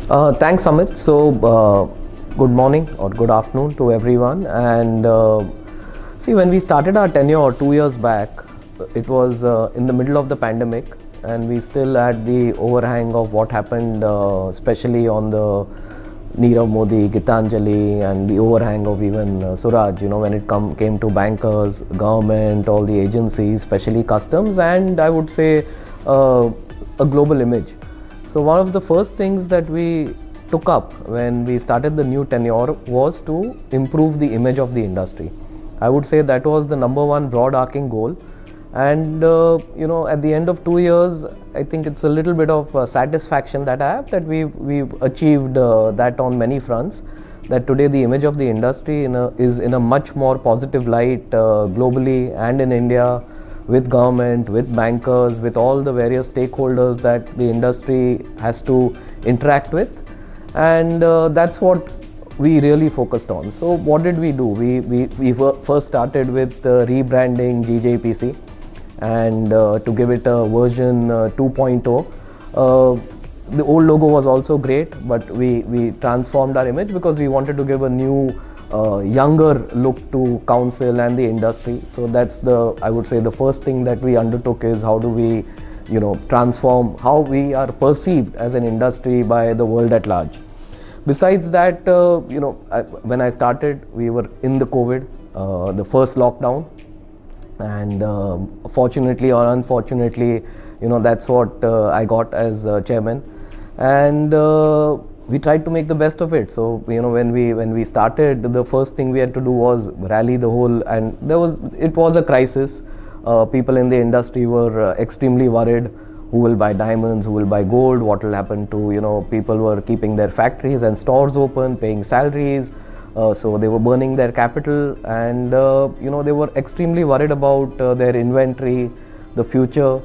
Thanks, Amit. Good morning or good afternoon to everyone. And see, when we started our tenure 2 years back, it was in the middle of the pandemic, and we still had the overhang of what happened, especially on the Nirav Modi, Gitanjali, and the overhang of even Suraj, when it came to bankers, government, all the agencies, especially customs, and I would say a global image. So one of the first things that we took up when we started the new tenure was to improve the image of the industry. I would say that was the number one broad arcing goal. And at the end of 2 years, I think it's a little bit of satisfaction that I have that we've achieved that on many fronts. That today the image of the industry is in a much more positive light globally and in India, with government, with bankers, with all the various stakeholders that the industry has to interact with. And that's what we really focused on. So what did we do? We first started with rebranding GJEPC and to give it a version 2.0. The old logo was also great, but we transformed our image because we wanted to give a new younger look to council and the industry. So that's I would say the first thing that we undertook is how do we transform how we are perceived as an industry by the world at large. Besides that, when I started, we were in the COVID, the first lockdown, and fortunately or unfortunately, that's what I got as chairman, and we tried to make the best of it. So when we started, the first thing we had to do was rally the whole, and it was a crisis. People in the industry were extremely worried. Who will buy diamonds? Who will buy gold? What will happen to people were keeping their factories and stores open, paying salaries. So they were burning their capital, and they were extremely worried about their inventory, the future.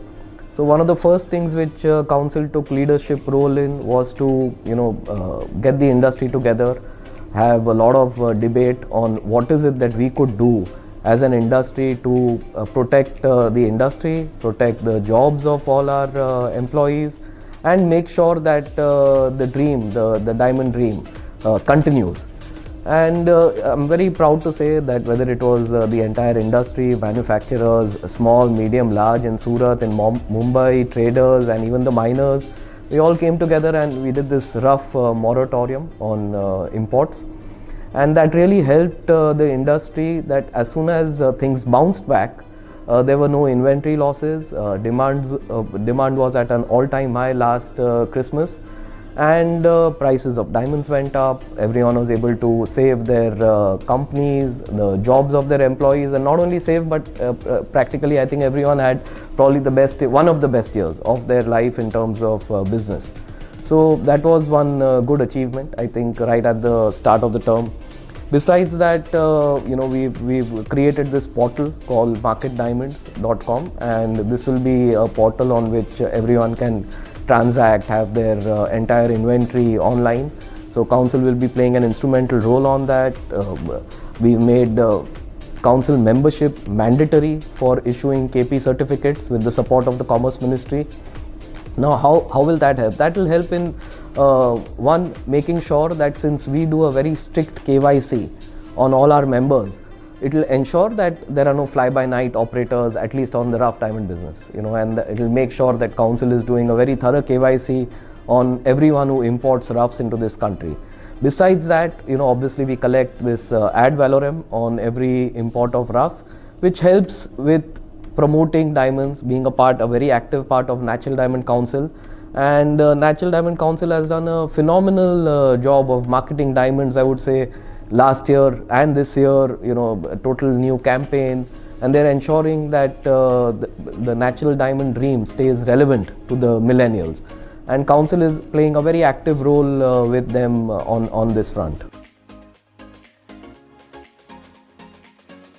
So one of the first things which council took leadership role in was to get the industry together, have a lot of debate on what is it that we could do as an industry to protect the industry, protect the jobs of all our employees, and make sure that the dream, the diamond dream, continues. And I'm very proud to say that whether it was the entire industry, manufacturers, small, medium, large in Surat, in Mumbai, traders, and even the miners, we all came together and we did this rough moratorium on imports. And that really helped the industry, that as soon as things bounced back, there were no inventory losses. Demand was at an all-time high last Christmas. And prices of diamonds went up. Everyone was able to save their companies, the jobs of their employees, and not only save, but practically I think everyone had probably one of the best years of their life in terms of business. So that was one good achievement, I think, right at the start of the term. Besides that, we've created this portal called marketdiamonds.com, and this will be a portal on which everyone can transact, have their entire inventory online. So council will be playing an instrumental role on that. We've made council membership mandatory for issuing KP certificates with the support of the Commerce Ministry. Now how will that help? That will help in one, making sure that since we do a very strict KYC on all our members, it will ensure that there are no fly-by-night operators, at least on the rough diamond business, and it will make sure that council is doing a very thorough KYC on everyone who imports roughs into this country. Besides that, obviously we collect this ad valorem on every import of rough, which helps with promoting diamonds, being a very active part of Natural Diamond Council. And Natural Diamond Council has done a phenomenal job of marketing diamonds, I would say, last year and this year, a total new campaign, and they're ensuring that the natural diamond dream stays relevant to the millennials. And council is playing a very active role with them on this front.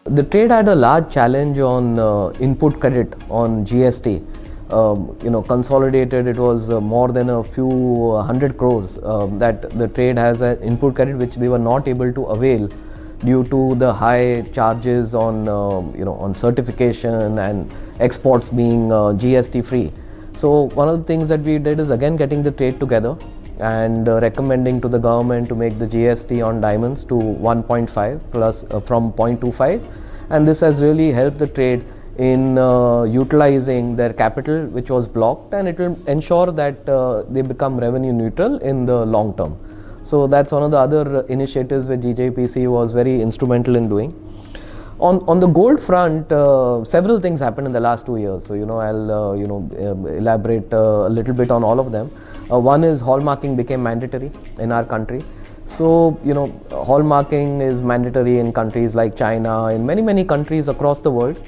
The trade had a large challenge on input credit on GST. Consolidated, it was more than a few hundred crores that the trade has an input credit which they were not able to avail due to the high charges on certification and exports being GST free. So one of the things that we did is again getting the trade together and recommending to the government to make the GST on diamonds to 1.5 plus from 0.25, and this has really helped the trade in utilizing their capital which was blocked, and it will ensure that they become revenue neutral in the long term. So that's one of the other initiatives which GJEPC was very instrumental in doing. On the gold front, several things happened in the last 2 years. So I'll elaborate a little bit on all of them. One is hallmarking became mandatory in our country. So hallmarking is mandatory in countries like China, in many countries across the world.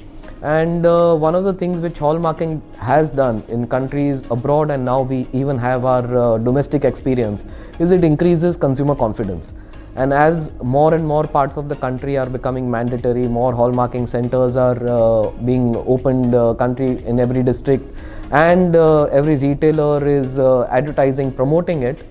And one of the things which hallmarking has done in countries abroad, and now we even have our domestic experience, is it increases consumer confidence. And as more and more parts of the country are becoming mandatory, more hallmarking centers are being opened country in every district, and every retailer is advertising, promoting it.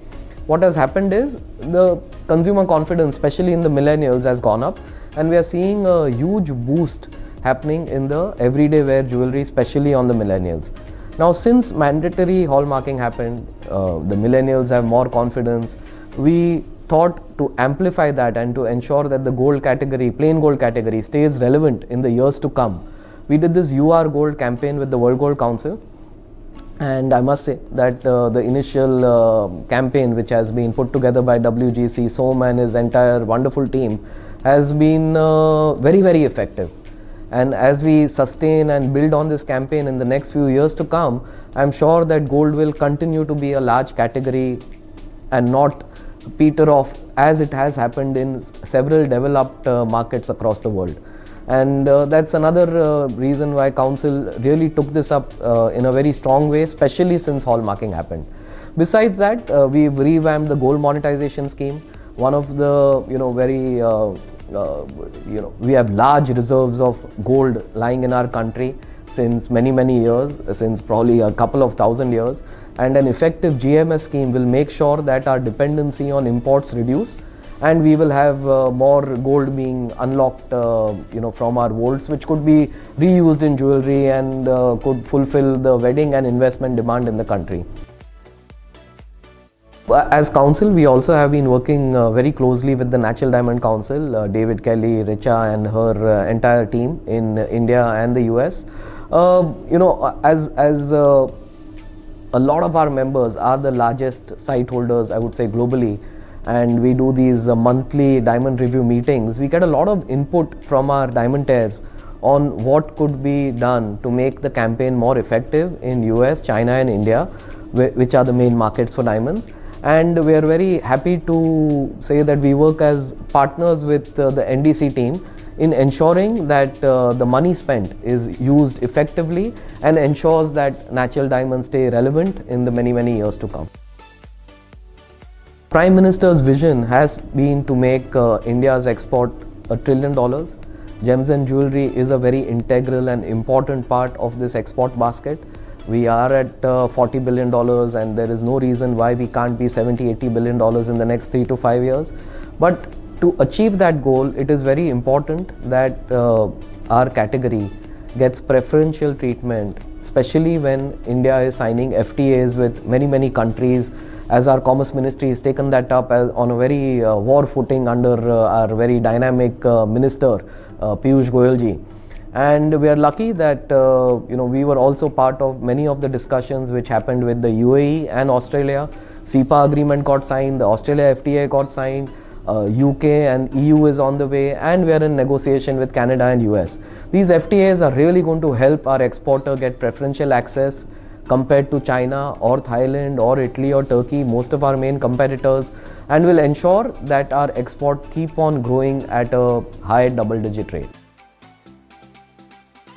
What has happened is the consumer confidence, especially in the millennials, has gone up, and we are seeing a huge boost happening in the everyday wear jewelry, especially on the millennials. Now, since mandatory hallmarking happened, the millennials have more confidence. We thought to amplify that and to ensure that the gold category, plain gold category, stays relevant in the years to come. We did this You Are Gold campaign with the World Gold Council, and I must say that the initial campaign which has been put together by WGC, Som and his entire wonderful team, has been very effective. And as we sustain and build on this campaign in the next few years to come, I'm sure that gold will continue to be a large category and not peter off as it has happened in several developed markets across the world. And that's another reason why Council really took this up in a very strong way, especially since hallmarking happened. Besides that, we've revamped the gold monetization scheme. One of the we have large reserves of gold lying in our country since many years, since probably a couple of thousand years, and an effective GMS scheme will make sure that our dependency on imports reduce, and we will have more gold being unlocked from our vaults, which could be reused in jewelry and could fulfill the wedding and investment demand in the country. As Council, we also have been working very closely with the Natural Diamond Council, David Kelly, Richa and her entire team in India and the US. As a lot of our members are the largest site holders, I would say, globally, and we do these monthly diamond review meetings, we get a lot of input from our diamandaires on what could be done to make the campaign more effective in US, China and India, which are the main markets for diamonds. And we are very happy to say that we work as partners with the NDC team in ensuring that the money spent is used effectively and ensures that natural diamonds stay relevant in the many years to come. Prime Minister's vision has been to make India's export $1 trillion. Gems and jewelry is a very integral and important part of this export basket. We are at $40 billion, and there is no reason why we can't be $70–80 billion in the next 3 to 5 years. But to achieve that goal, it is very important that our category gets preferential treatment, especially when India is signing FTAs with many countries, as our Commerce Ministry has taken that up on a very war footing under our very dynamic Minister, Piyush Goyal ji. And we are lucky that we were also part of many of the discussions which happened with the UAE and Australia. CEPA agreement got signed, the Australia FTA got signed, UK and EU is on the way, and we are in negotiation with Canada and US. These FTAs are really going to help our exporter get preferential access compared to China or Thailand or Italy or Turkey, most of our main competitors, and will ensure that our export keep on growing at a high double-digit rate.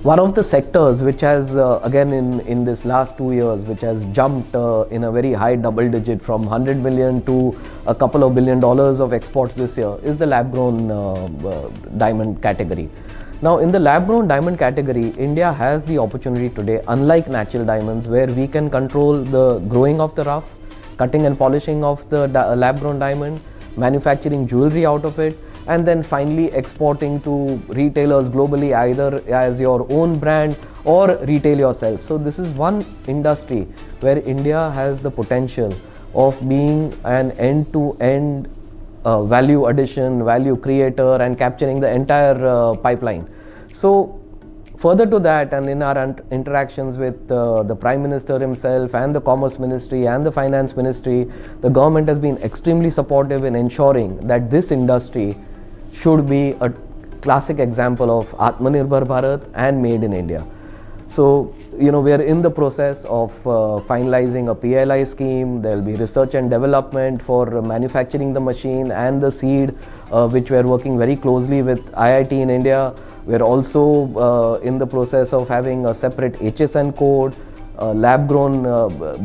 One of the sectors which has again in this last 2 years, which has jumped in a very high double digit from 100 million to a couple of $1 billion of exports this year, is the lab-grown diamond category. Now, in the lab-grown diamond category, India has the opportunity today, unlike natural diamonds, where we can control the growing of the rough, cutting and polishing of the lab-grown diamond, manufacturing jewelry out of it, and then finally exporting to retailers globally, either as your own brand or retail yourself. So this is one industry where India has the potential of being an end-to-end value addition, value creator, and capturing the entire pipeline. So further to that, and in our interactions with the Prime Minister himself and the Commerce Ministry and the Finance Ministry, the government has been extremely supportive in ensuring that this industry should be a classic example of Atmanirbhar Bharat and Made in India. So, we are in the process of finalizing a PLI scheme. There will be research and development for manufacturing the machine and the seed, which we are working very closely with IIT in India. We are also in the process of having a separate HSN code. Lab-grown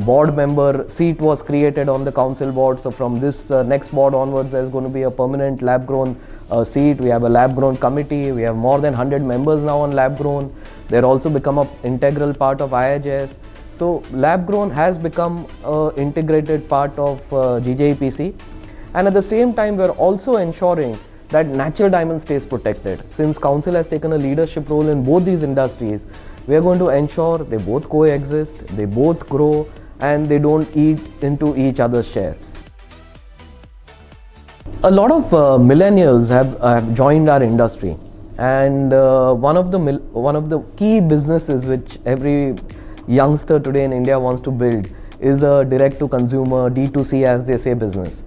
board member seat was created on the council board. So from this next board onwards, there's going to be a permanent lab-grown seat. We have a lab-grown committee. We have more than 100 members now on lab-grown. They're also become an integral part of IIJS. So lab-grown has become an integrated part of GJEPC. And at the same time, we're also ensuring that natural diamond stays protected. Since Council has taken a leadership role in both these industries, we are going to ensure they both coexist, they both grow, and they don't eat into each other's share. A lot of millennials have joined our industry, and one of the key businesses which every youngster today in India wants to build is a direct-to-consumer, D2C as they say, business.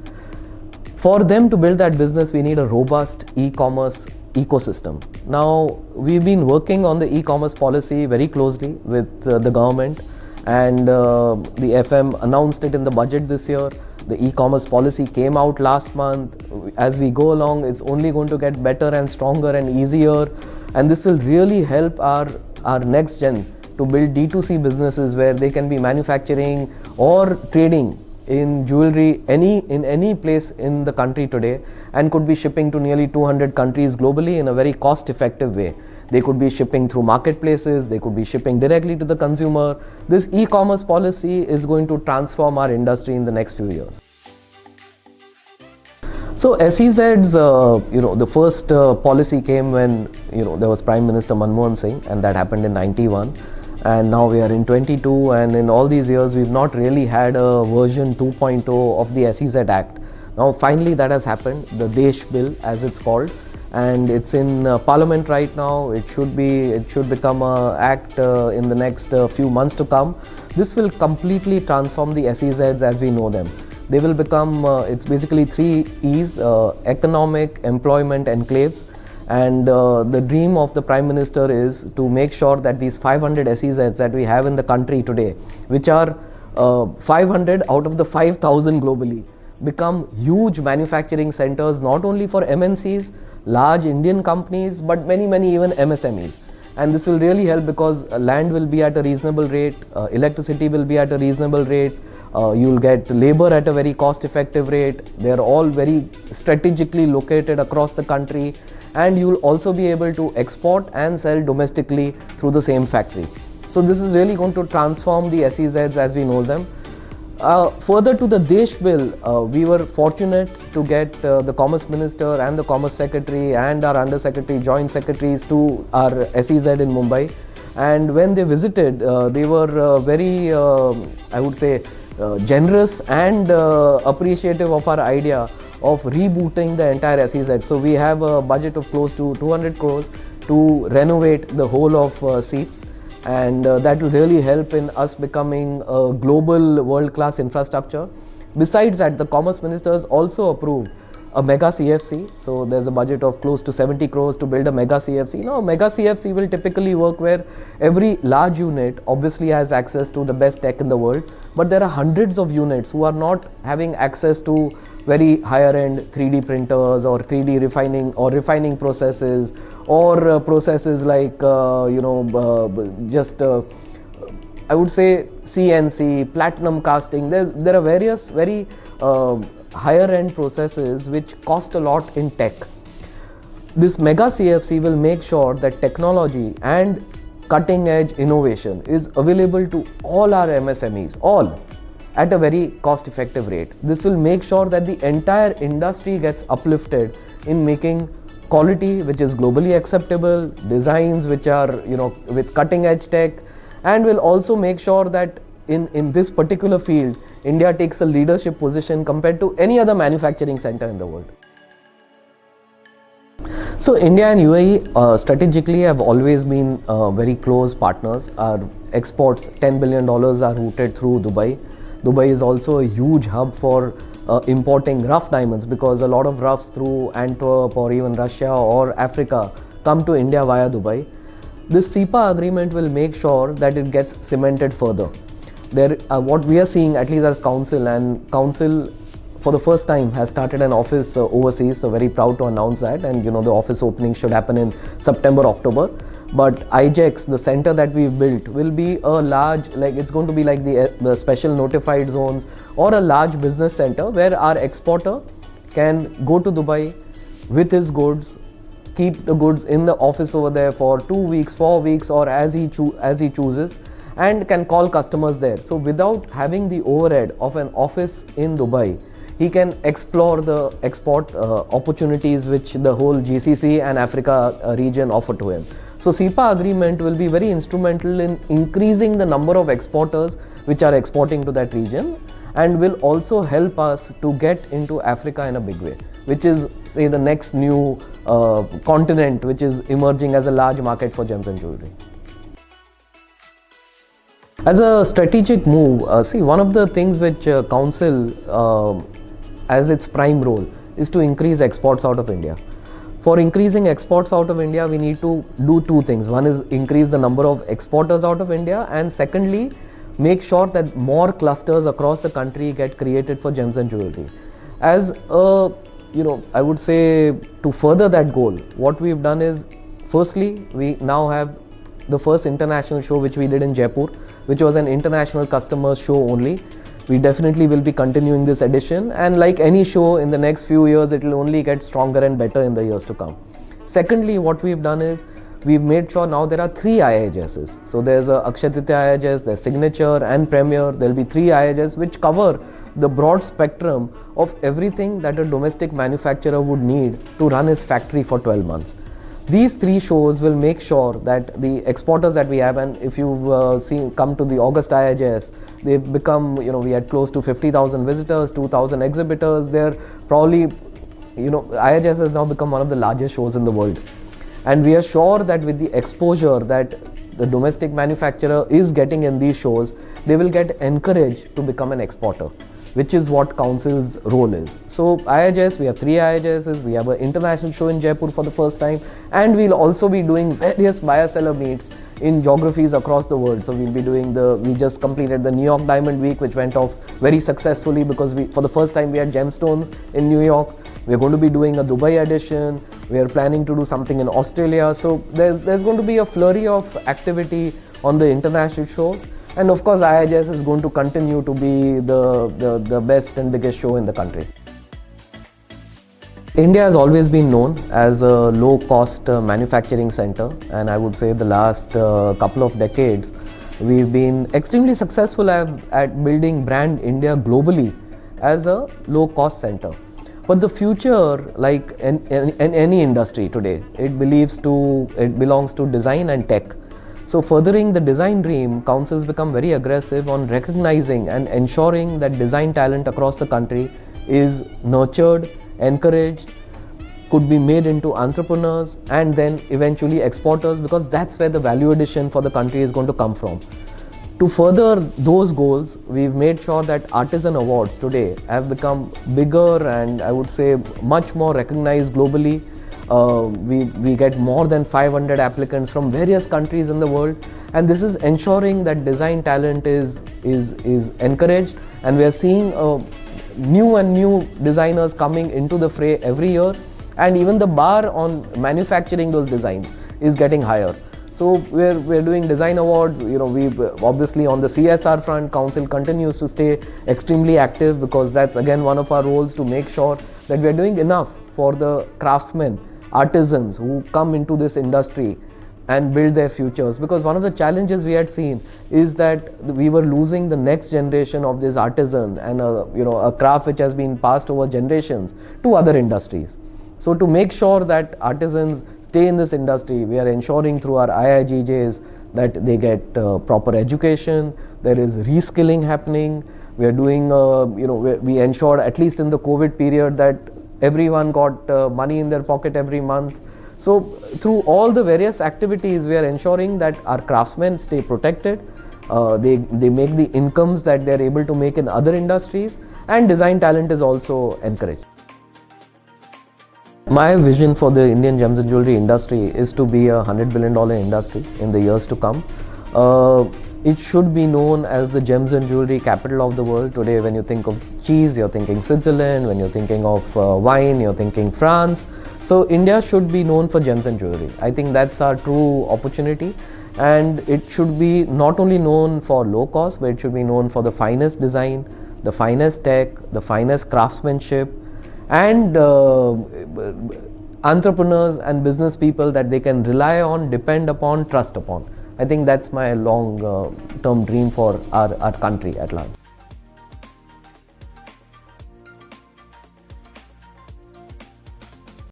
For them to build that business, we need a robust e-commerce ecosystem. Now, we've been working on the e-commerce policy very closely with the government, and the FM announced it in the budget this year. The e-commerce policy came out last month. As we go along, it's only going to get better and stronger and easier, and this will really help our next gen to build D2C businesses where they can be manufacturing or trading in jewelry in any place in the country today, and could be shipping to nearly 200 countries globally in a very cost-effective way. They could be shipping through marketplaces, they could be shipping directly to the consumer. This e-commerce policy is going to transform our industry in the next few years. So SEZ's, the first policy came when, there was Prime Minister Manmohan Singh, and that happened in 91. And now we are in 22, and in all these years we've not really had a version 2.0 of the SEZ Act. Now finally that has happened, the Desh Bill as it's called, and it's in Parliament right now. It should become an act in the next few months to come. This will completely transform the SEZs as we know them. They will become, it's basically 3 E's, economic, employment, enclaves. And the dream of the Prime Minister is to make sure that these 500 SEZs that we have in the country today, which are 500 out of the 5,000 globally, become huge manufacturing centers, not only for MNCs, large Indian companies, but many even MSMEs. And this will really help because land will be at a reasonable rate, electricity will be at a reasonable rate, you'll get labor at a very cost-effective rate. They're all very strategically located across the country, and you'll also be able to export and sell domestically through the same factory. So this is really going to transform the SEZs as we know them. Further to the Desh Bill, we were fortunate to get the Commerce Minister and the Commerce Secretary and our Under Secretary, Joint Secretaries to our SEZ in Mumbai. And when they visited, they were very, I would say, generous and appreciative of our idea of rebooting the entire SEZ. So we have a budget of close to 200 crores to renovate the whole of SEEPs, and that will really help in us becoming a global world-class infrastructure. Besides that, the Commerce Minister has also approved a mega CFC. So there's a budget of close to 70 crores to build a mega CFC. Now, a mega CFC will typically work where every large unit obviously has access to the best tech in the world, but there are hundreds of units who are not having access to very higher end 3D printers or 3D refining processes, or processes like I would say CNC, platinum casting. There are various very higher end processes which cost a lot in tech. This mega CFC will make sure that technology and cutting edge innovation is available to all our MSMEs, all at a very cost effective rate. This will make sure that the entire industry gets uplifted in making quality which is globally acceptable, designs which are with cutting edge tech, and will also make sure that in this particular field, India takes a leadership position compared to any other manufacturing center in the world. So India and UAE strategically have always been very close partners. Our exports, $10 billion are routed through Dubai. Dubai is also a huge hub for importing rough diamonds, because a lot of roughs through Antwerp or even Russia or Africa come to India via Dubai. This CEPA agreement will make sure that it gets cemented further. What we are seeing, at least as Council, and Council for the first time has started an office overseas, so very proud to announce that, and the office opening should happen in September, October. But IJEPC, the center that we've built, will be a large, it's going to be like the special notified zones or a large business center where our exporter can go to Dubai with his goods, keep the goods in the office over there for 2 weeks, 4 weeks, or as he chooses, and can call customers there. So without having the overhead of an office in Dubai, he can explore the export opportunities which the whole GCC and Africa region offer to him. So CEPA agreement will be very instrumental in increasing the number of exporters which are exporting to that region, and will also help us to get into Africa in a big way, which is, say, the next new continent which is emerging as a large market for gems and jewelry. As a strategic move, see, one of the things which Council as its prime role is to increase exports out of India. For increasing exports out of India, we need to do two things. One is increase the number of exporters out of India, and secondly, make sure that more clusters across the country get created for gems and jewelry. As a, I would say, to further that goal, what we've done is, firstly, we now have the first international show which we did in Jaipur, which was an international customers show only. We definitely will be continuing this edition, and like any show in the next few years, it will only get stronger and better in the years to come. Secondly, what we've done is, we've made sure now there are 3 IHSs. So there's a Akshaya Tritiya IHS, there's Signature and Premier. There'll be 3 IHS which cover the broad spectrum of everything that a domestic manufacturer would need to run his factory for 12 months. These 3 shows will make sure that the exporters that we have, and if you've come to the August IHS, they've become, we had close to 50,000 visitors, 2,000 exhibitors. They're probably, IHS has now become one of the largest shows in the world. And we are sure that with the exposure that the domestic manufacturer is getting in these shows, they will get encouraged to become an exporter, which is what Council's role is. So IHS, we have 3 IHSs, we have an international show in Jaipur for the first time, and we'll also be doing various buyer-seller meets in geographies across the world. So we'll be doing we just completed the New York Diamond Week, which went off very successfully, because for the first time we had gemstones in New York. We're going to be doing a Dubai edition. We are planning to do something in Australia. So there's going to be a flurry of activity on the international shows. And of course, IHS is going to continue to be the best and biggest show in the country. India has always been known as a low-cost manufacturing center, and I would say the last couple of decades, we've been extremely successful at building brand India globally as a low-cost center. But the future, like in any industry today, it belongs to design and tech. So furthering the design dream, councils become very aggressive on recognizing and ensuring that design talent across the country is nurtured, encouraged, could be made into entrepreneurs, and then eventually exporters, because that's where the value addition for the country is going to come from. To further those goals, we've made sure that artisan awards today have become bigger and I would say much more recognized globally. We get more than 500 applicants from various countries in the world, and this is ensuring that design talent is encouraged, and we are seeing new designers coming into the fray every year, and even the bar on manufacturing those designs is getting higher. So we're doing design awards. We've obviously on the CSR front, council continues to stay extremely active, because that's again one of our roles, to make sure that we're doing enough for the craftsmen, artisans who come into this industry and build their futures. Because one of the challenges we had seen is that we were losing the next generation of this artisan and a craft which has been passed over generations to other industries. So to make sure that artisans stay in this industry, we are ensuring through our IIGJs that they get proper education, there is reskilling happening, We are doing, we ensured at least in the COVID period that everyone got money in their pocket every month. So through all the various activities, we are ensuring that our craftsmen stay protected. They make the incomes that they are able to make in other industries, and design talent is also encouraged. My vision for the Indian gems and jewelry industry is to be a $100 billion industry in the years to come. It should be known as the gems and jewelry capital of the world. Today, when you think of cheese, you're thinking Switzerland. When you're thinking of wine, you're thinking France. So India should be known for gems and jewelry. I think that's our true opportunity. And it should be not only known for low cost, but it should be known for the finest design, the finest tech, the finest craftsmanship, and entrepreneurs and business people that they can rely on, depend upon, trust upon. I think that's my long term dream for our country at large.